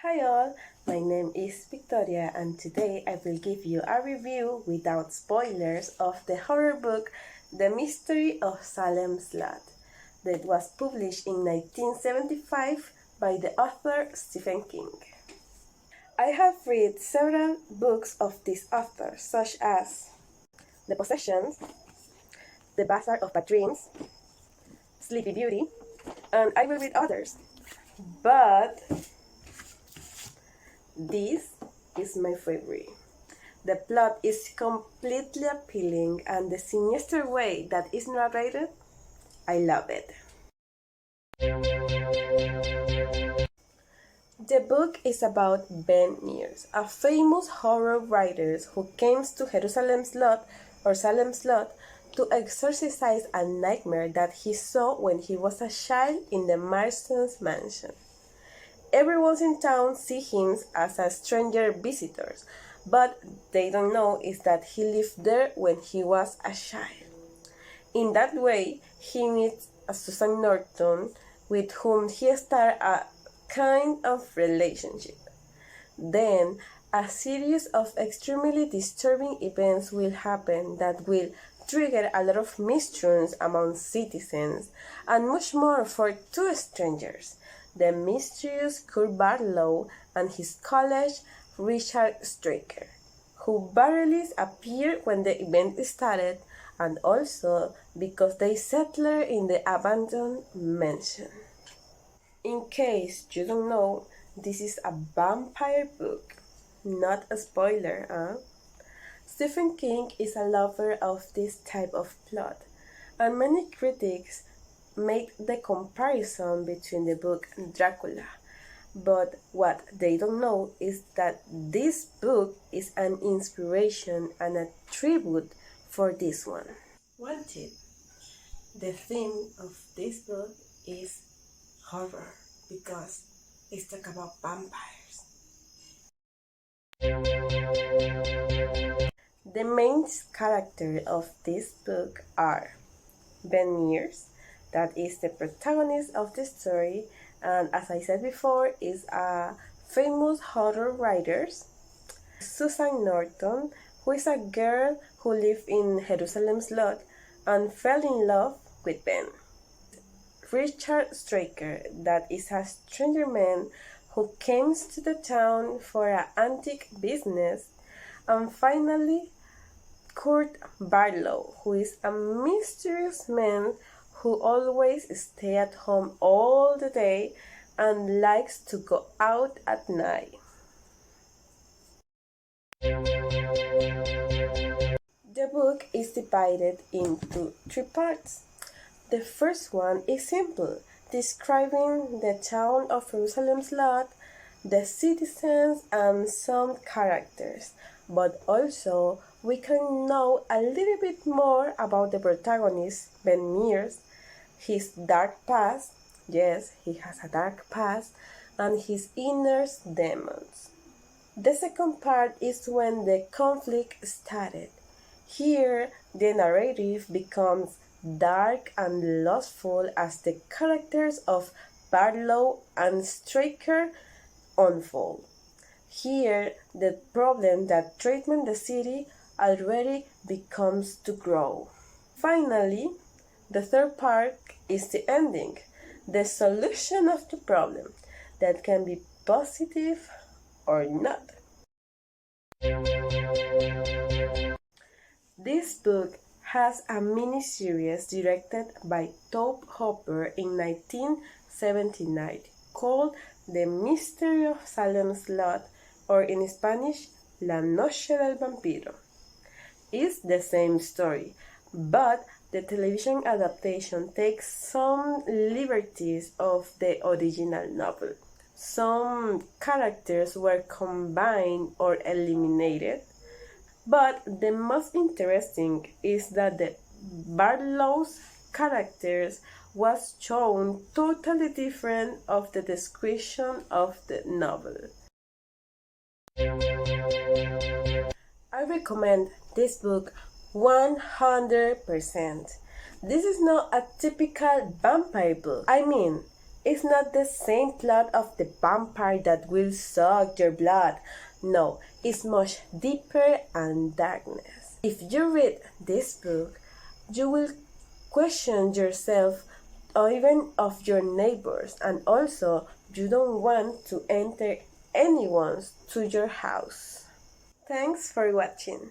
Hi all, my name is Victoria and today I will give you a review without spoilers of the horror book The Mystery of Salem's Lot that was published in 1975 by the author Stephen King. I have read several books of this author such as The Possession, The Bazaar of Bad Dreams, Sleepy Beauty, and I will read others. But this is my favorite. The plot is completely appealing and the sinister way that is narrated, I love it. The book is about Ben Mears, a famous horror writer who came to Jerusalem's Lot or Salem's Lot to exorcise a nightmare that he saw when he was a child in the Marston's mansion. Everyone in town sees him as a stranger visitor, but they don't know is that he lived there when he was a child. In that way, he meets Susan Norton, with whom he starts a kind of relationship. Then, a series of extremely disturbing events will happen that will trigger a lot of mistrust among citizens, and much more for two strangers, the mysterious Kurt Barlow and his colleague Richard Straker, who barely appeared when the event started, and also because they settled in the abandoned mansion. In case you don't know, this is a vampire book, not a spoiler, huh? Stephen King is a lover of this type of plot, and many critics make the comparison between the book and Dracula. But what they don't know is that this book is an inspiration and a tribute for this one. One tip: the theme of this book is horror because it's talk about vampires. The main characters of this book are Ben Mears, that is the protagonist of the story, and as I said before, is a famous horror writer. Susan Norton, who is a girl who lived in Jerusalem's Lot and fell in love with Ben. Richard Straker, that is a stranger man who came to the town for an antique business. And finally, Kurt Barlow, who is a mysterious man who always stays at home all the day and likes to go out at night. The book is divided into three parts. The first one is simple, describing the town of Jerusalem's Lot, the citizens, and some characters, but also we can know a little bit more about the protagonist, Ben Mears, his dark past, yes, he has a dark past, and his inner demons. The second part is when the conflict started. Here, the narrative becomes dark and lustful as the characters of Barlow and Straker unfold. Here, the problem that threatens the city already becomes to grow. Finally, the third part is the ending, the solution of the problem that can be positive or not. This book has a miniseries directed by Tobe Hooper in 1979 called The Mystery of Salem's Lot, or in Spanish, La Noche del Vampiro. It's the same story, but the television adaptation takes some liberties of the original novel. Some characters were combined or eliminated, but the most interesting is that the Barlow's characters was shown totally different of the description of the novel. I recommend this book 100%. This is not a typical vampire book. I mean, It's not the same plot of the vampire that will suck your blood. No, it's much deeper and darkness. If you read this book, you will question yourself or even of your neighbors, and also you don't want to enter anyone to your house. Thanks for watching.